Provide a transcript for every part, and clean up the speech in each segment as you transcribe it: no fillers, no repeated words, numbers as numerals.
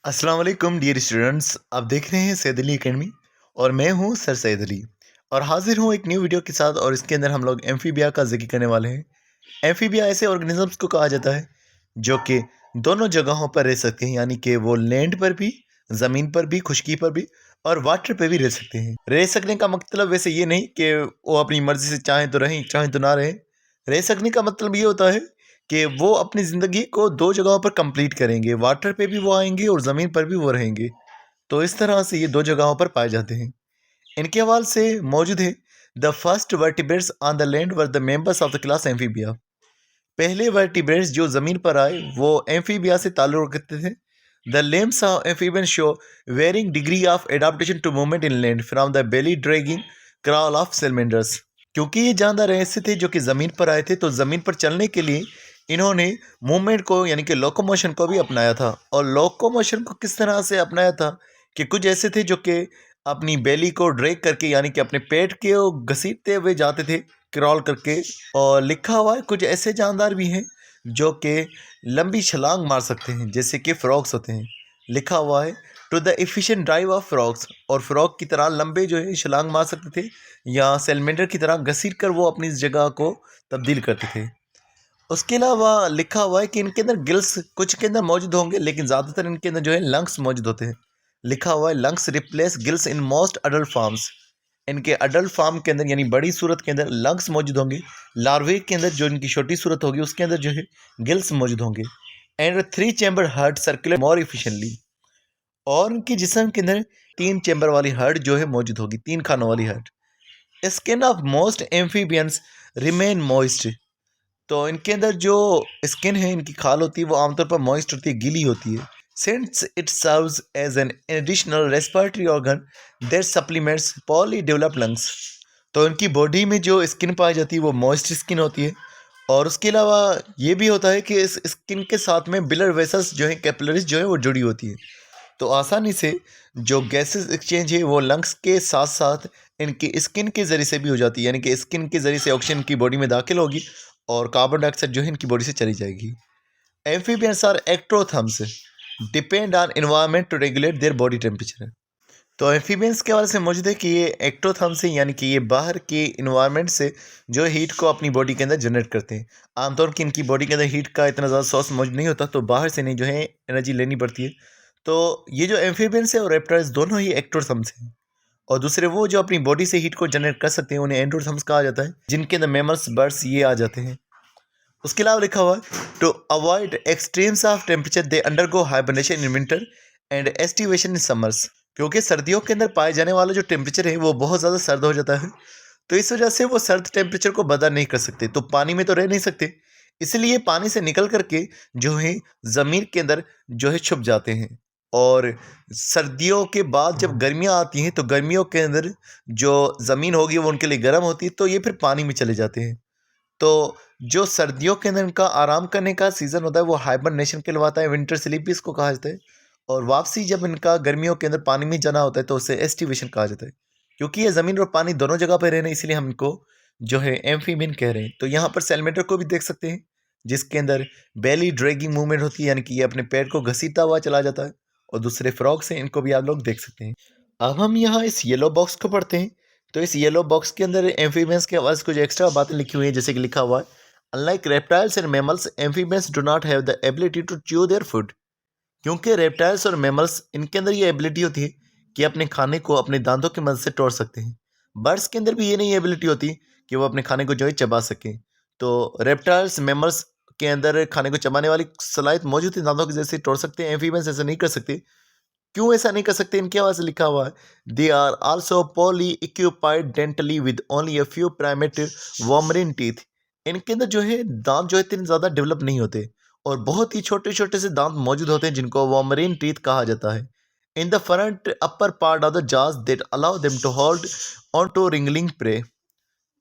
अस्सलाम वालेकुम dear students. आप देख रहे हैं सैद अली एकेडमी और मैं हूं सर सैद अली और हाजिर हूं एक न्यू वीडियो के साथ। और इसके अंदर हम लोग एम्फीबिया का जिक्र करने वाले हैं। एम्फीबिया ऐसे ऑर्गेनिजम्स को कहा जाता है जो कि दोनों जगहों पर रह सकते हैं, यानी कि वो लैंड पर भी, ज़मीन पर भी, खुश्की पर भी और वाटर पे भी रह सकते हैं। रह सकने का मतलब वैसे ये नहीं कि वो अपनी मर्जी से चाहें तो रहें, चाहें तो ना रहें। रह सकने का मतलब ये होता है कि वो अपनी ज़िंदगी को दो जगहों पर कंप्लीट करेंगे, वाटर पे भी वो आएंगे और ज़मीन पर भी वो रहेंगे। तो इस तरह से ये दो जगहों पर पाए जाते हैं। इनके हवाले से मौजूद है the first vertebrates on the land were the members of the class amphibia. पहले वर्टिब्रेट्स जो ज़मीन पर आए वो एम्फीबिया से ताल्लुक़ रखते थे। The limbs of amphibian show varying degree of adaptation to movement in land from the belly dragging crawl of salamanders. क्योंकि ये जानदार ऐसे थे जो कि ज़मीन पर आए थे, तो ज़मीन पर चलने के लिए इन्होंने मूवमेंट को यानी कि लोकोमोशन को भी अपनाया था। और लोकोमोशन को किस तरह से अपनाया था कि कुछ ऐसे थे जो कि अपनी बेली को ड्रैग करके यानी कि अपने पेट के घसीटते हुए जाते थे, क्रॉल करके। और लिखा हुआ है कुछ ऐसे जानदार भी हैं जो कि लंबी छलांग मार सकते हैं, जैसे कि फ्रॉग्स होते हैं। लिखा हुआ है to the efficient drive of frogs, और फ्रॉग की तरह लंबे जो है छलांग मार सकते थे या सेलमेंडर की तरह घसीट कर वो अपनी इस जगह को तब्दील करते थे। उसके अलावा लिखा हुआ है कि इनके अंदर गिल्स कुछ के अंदर मौजूद होंगे, लेकिन ज़्यादातर इनके अंदर जो है लंग्स मौजूद होते हैं। लिखा हुआ है lungs replace gills in most adult farms. इनके अडल्ट फार्म के अंदर यानी बड़ी सूरत के अंदर लंग्स मौजूद होंगे। लार्वे के अंदर जो इनकी छोटी सूरत होगी उसके अंदर जो है गिल्स मौजूद होंगे। And three chamber heart circulate more efficiently, और उनके जिस्म के अंदर तीन चैम्बर वाली हार्ट जो है मौजूद होगी, तीन खानों वाली heart. Skin of most amphibians remain moist. तो इनके अंदर जो स्किन है, इनकी खाल होती है, वो आमतौर पर मॉइस्ट होती है, गीली होती है। Since it serves as an additional respiratory organ that supplements poorly developed lungs. तो इनकी बॉडी में जो स्किन पाई जाती है वो मॉइस्ट स्किन होती है। और उसके अलावा ये भी होता है कि इस स्किन के साथ में ब्लड वेसल्स जो है, कैपिलरीज जो है वो जुड़ी होती है। तो आसानी से जो गैसेस एक्सचेंज है वो लंग्स के साथ साथ इनकी स्किन के ज़रिए से भी हो जाती है, यानी कि स्किन के ज़रिए से ऑक्सीजन की बॉडी में दाखिल होगी और कार्बन डाइऑक्साइड जो है इनकी बॉडी से चली जाएगी। Amphibians are ectotherms, depend on environment to regulate their body temperature. तो एम्फीबियंस के हवाले से मौजूद है कि ये एक्टोथर्म्स हैं, यानी कि ये बाहर के इन्वायरमेंट से जो हीट को अपनी बॉडी के अंदर जनरेट करते हैं। आमतौर की इनकी बॉडी के अंदर हीट का इतना ज़्यादा सोर्स मौजूद नहीं होता, तो बाहर से नहीं जो है एनर्जी लेनी पड़ती है। तो ये जो एम्फीबियंस है और रेप्टाइल्स दोनों ही एक्टोथर्म्स हैं। और दूसरे वो जो अपनी बॉडी से हीट को जनरेट कर सकते हैं उन्हें एंडोथर्म्स कहा जाता है, जिनके अंदर मैमल्स, बर्ड्स ये आ जाते हैं। उसके अलावा लिखा हुआ है to avoid extremes of temperature they undergo hibernation in winter and aestivation in summers. क्योंकि सर्दियों के अंदर पाए जाने वाला जो टेम्परेचर है वो बहुत ज़्यादा सर्द हो जाता है, तो इस वजह से वो सर्द टेम्परेचर को बर्दाश्त नहीं कर सकते, तो पानी में तो रह नहीं सकते। इसलिए पानी से निकल करके जो है ज़मीन के अंदर जो है छुप जाते हैं। और सर्दियों के बाद जब गर्मियाँ आती हैं तो गर्मियों के अंदर जो ज़मीन होगी वो उनके लिए गर्म होती है, तो ये फिर पानी में चले जाते हैं। तो जो सर्दियों के अंदर इनका आराम करने का सीज़न होता है वो हाइबरनेशन कहलवाता है, विंटर स्लीप भी इसको कहा जाता है। और वापसी जब इनका गर्मियों के अंदर पानी में जाना होता है तो उसे एस्टिवेशन कहा जाता है। क्योंकि ये ज़मीन और पानी दोनों जगह पे रह रहे हैं, इसलिए हम इनको जो है एम्फीबियन कह रहे हैं। तो यहाँ पर सैलमेंडर को भी देख सकते हैं, जिसके अंदर बेली ड्रैगिंग मूवमेंट होती है, यानी कि ये अपने पैर को घसीटता हुआ चला जाता है। और दूसरे फ्रॉग्स हैं, इनको भी आप लोग देख सकते हैं। अब हम यहाँ इस येलो बॉक्स को पढ़ते हैं। तो इस येलो बॉक्स के अंदर एम्फीबियंस के हवाले से कुछ एक्स्ट्रा बातें लिखी हुई हैं, जैसे कि लिखा हुआ है unlike reptiles and mammals amphibians do not have the ability to chew their food. क्योंकि रेप्टाइल्स और मैमल्स इनके अंदर ये एबिलिटी होती है कि अपने खाने को अपने दांतों की मदद से तोड़ सकते हैं। बर्ड्स के अंदर भी ये नहीं एबिलिटी होती कि वो अपने खाने को जो है चबा सकें। तो रेप्टाइल्स, मैमल्स के अंदर खाने को चबाने वाली सलाहियत मौजूद है, दांतों की जैसे तोड़ सकते हैं। एम्फीबियंस ऐसा नहीं कर सकते। क्यों ऐसा नहीं कर सकते, इनके हवाले से लिखा हुआ है they are also poly equipped dentally with only a few primate vomerine teeth. इनके अंदर जो है दांत जो है इतने ज़्यादा डेवलप नहीं होते और बहुत ही छोटे छोटे से दांत मौजूद होते हैं, जिनको वॉमरिन टीथ कहा जाता है। In the front upper part of the jaws that allow them to hold on to wriggling prey.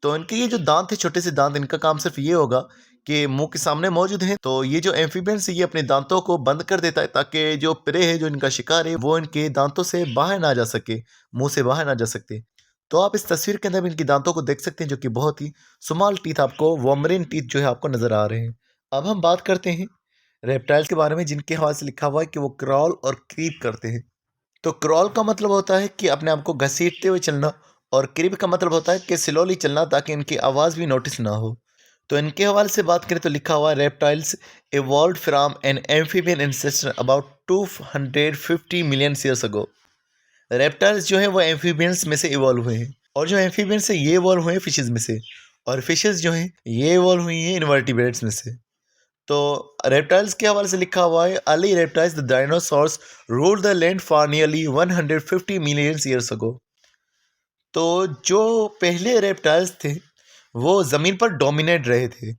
तो इनके ये जो दांत है, छोटे से दांत, इनका काम सिर्फ ये होगा कि मुंह के सामने मौजूद हैं। तो ये जो एम्फीबियंस है ये अपने दांतों को बंद कर देता है ताकि जो प्रे है, जो इनका शिकार है, वो इनके दांतों से बाहर ना जा सके, मुंह से बाहर ना जा सकते। तो आप इस तस्वीर के अंदर भी इनकी दांतों को देख सकते हैं, जो कि बहुत ही स्मॉल टीथ, आपको वॉमरिन टीथ जो है आपको नजर आ रहे हैं। अब हम बात करते हैं रेप्टाइल्स के बारे में जिनके हवाले से लिखा हुआ है कि वो क्रॉल और क्रीप करते हैं। तो क्रॉल का मतलब होता है कि अपने आप को घसीटते हुए चलना, और क्रीप का मतलब होता है कि स्लोली चलना ताकि इनकी आवाज़ भी नोटिस ना हो। तो इनके हवाले से बात करें तो लिखा हुआ है reptiles evolved from an amphibian ancestor about 250 million years ago. Reptiles जो है वो एम्फीबियंस में से इवॉल्व हुए हैं, और जो एम्फीबियंस है ये इवॉल्व हुए हैं फिशेज में से, और फिशेज जो हैं ये इवॉल्व हुई हैं इनवर्टिब्रेट्स में से। तो रेप्टाइल्स के हवाले से लिखा हुआ है early reptiles the dinosaurs ruled the land for nearly 150 million years अगो। तो जो पहले रेप्टाइल्स थे वो ज़मीन पर डोमिनेट रहे थे,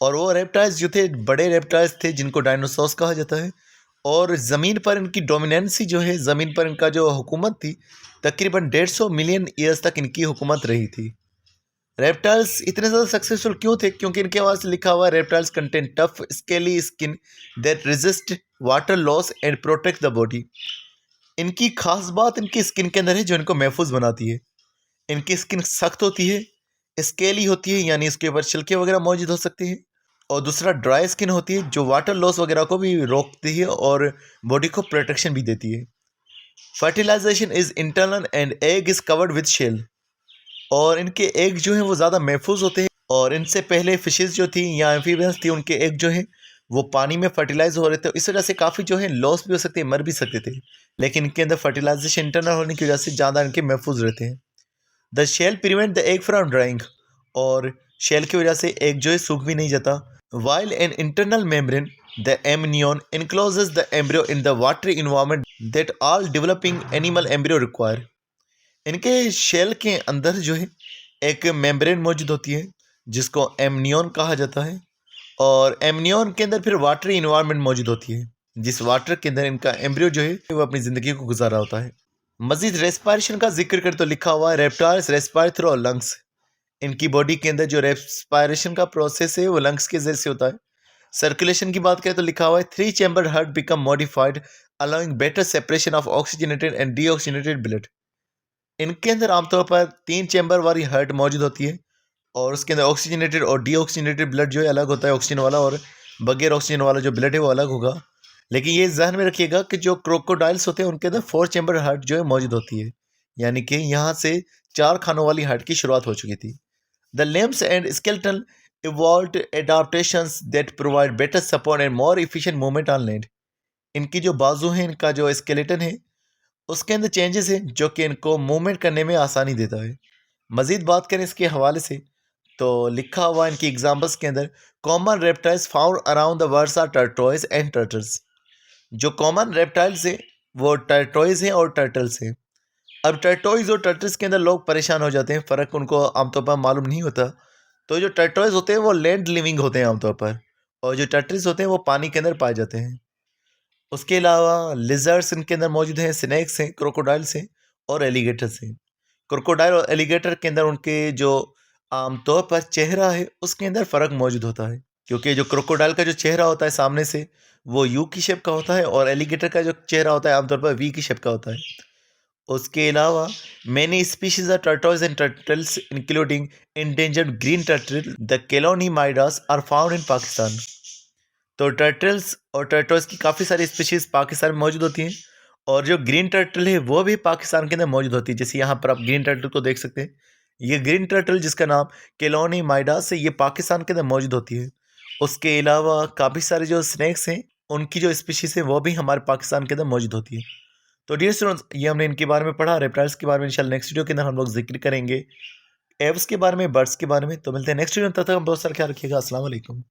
और वो रेप्टाइल्स जो थे बड़े रेप्टाइल्स थे जिनको डायनासोर्स कहा जाता है, और ज़मीन पर इनकी डोमिनेंसी जो है, ज़मीन पर इनका जो हुकूमत थी, तकरीबन 150 मिलियन ईयर्स तक इनकी हुकूमत रही थी। रेप्टाइल्स इतने ज़्यादा सक्सेसफुल क्यों थे? क्योंकि इनके आवाज़ से लिखा हुआ है reptiles contain tough scaly skin that resist water loss and protect the body. इनकी खास बात इनकी स्किन के अंदर है जो इनको महफूज बनाती है। इनकी स्किन सख्त होती है, स्केली होती है, यानी इसके ऊपर छिलके वगैरह मौजूद हो सकते हैं, और दूसरा ड्राई स्किन होती है जो वाटर लॉस वगैरह को भी रोकती है और बॉडी को प्रोटेक्शन भी देती है। Fertilisation is internal and egg is covered with shell, और इनके एग जो हैं वो ज़्यादा महफूज होते हैं, और इनसे पहले फिशेज जो थी या एम्फीबियंस थी उनके एग जो हैं वो पानी में फर्टिलाइज हो रहे थे, इस वजह से काफ़ी जो है लॉस भी हो सकते हैं, मर भी सकते थे, लेकिन इनके अंदर फर्टिलाइजेशन इंटरनल होने की वजह से ज़्यादा इनके महफूज रहते हैं। The shell prevent the egg from drying, और शेल की वजह से एग जो है सूख भी नहीं जाता। While an internal membrane the amnion encloses the embryo in the watery environment that all developing animal embryo require. इनके शेल के अंदर जो है एक मेम्ब्रेन मौजूद होती है जिसको एमनियन कहा जाता है, और एमनियन के अंदर फिर वाटरी इन्वायरमेंट मौजूद होती है जिस वाटर के अंदर इनका एम्ब्रियो जो है वो अपनी ज़िंदगी को गुजारा होता है। मजीद रेस्पायरेशन का जिक्र करें तो लिखा हुआ है रेप्टाइल्स रेस्पायर थ्रू लंग्स। इनकी बॉडी के अंदर जो रेस्पायरेशन का प्रोसेस है वो लंग्स के जरिए से होता है। सर्कुलेशन की बात करें तो लिखा हुआ है 3 chamber heart become modified allowing better separation of oxygenated and deoxygenated blood. इनके अंदर आमतौर पर 3 चैम्बर वाली हार्ट मौजूद होती है, और उसके अंदर ऑक्सीजनेटेड और डीऑक्सीजनेटेड ब्लड जो है अलग होता है, ऑक्सीजन वाला और बगैर ऑक्सीजन वाला जो ब्लड है वो अलग होगा। लेकिन ये ध्यान में रखिएगा कि जो क्रोकोडाइल्स होते हैं उनके अंदर 4 चैम्बर हार्ट जो है मौजूद होती है, यानी कि यहाँ से 4 खानों वाली हार्ट की शुरुआत हो चुकी थी। The limbs and skeletal evolved adaptations that provide better support and more efficient movement on land. इनकी जो बाजू हैं, इनका जो स्केलेटन है उसके अंदर चेंजेस हैं जो कि इनको मूवमेंट करने में आसानी देता है। मज़ीद बात करें इसके हवाले से तो लिखा हुआ इनकी एग्जाम्पल्स के अंदर common reptiles found around the world are tortoise and turtles. जो कॉमन रेप्टाइल्स हैं वो टर्टोइज हैं और टर्टल्स हैं। अब टर्टोइज और टर्टल्स के अंदर लोग परेशान हो जाते हैं, फ़र्क उनको आमतौर पर मालूम नहीं होता। तो जो टर्टोइज होते हैं वो लैंड लिविंग होते हैं आमतौर पर, और जो टर्टल्स होते हैं वो पानी के अंदर पाए जाते हैं। उसके अलावा लिजर्ड्स इनके अंदर मौजूद हैं, स्नेक्स हैं, क्रोकोडाइल्स हैं और एलिगेटर्स हैं। क्रोकोडाइल और एलिगेटर के अंदर उनके जो आमतौर पर चेहरा है उसके अंदर फ़र्क मौजूद होता है, क्योंकि जो क्रोकोडाइल का जो चेहरा होता है सामने से वो यू की शेप का होता है, और एलिगेटर का जो चेहरा होता है आमतौर पर वी की शेप का होता है। उसके अलावा many species of turtles and turtles including endangered green turtle the Chelonia mydas are found in Pakistan. तो टर्टल्स और टर्टल्स की काफ़ी सारी स्पीशीज़ पाकिस्तान में मौजूद होती हैं, और जो ग्रीन टर्टल है वो भी पाकिस्तान के अंदर मौजूद होती है। जैसे यहाँ पर आप ग्रीन टर्टल को देख सकते हैं, ये ग्रीन टर्टल जिसका नाम केलोनी माइडास है ये पाकिस्तान के अंदर मौजूद होती है। उसके अलावा काफ़ी सारे जो स्नैक्स हैं उनकी जो स्पीशीज़ है वो भी हमारे पाकिस्तान के अंदर मौजूद होती है। तो डियर स्टूडेंट्स, ये हमने इनके बारे में पढ़ा, रेप्टाइल्स के बारे में इंशाल्लाह नेक्स्ट वीडियो के अंदर हम लोग जिक्र करेंगे एव्स के बारे में, बर्ड्स के बारे में। तो मिलते हैं नेक्स्ट वीडियो में, तब तक हम बहुत सारा ख्याल रखिएगा। अस्सलाम वालेकुम।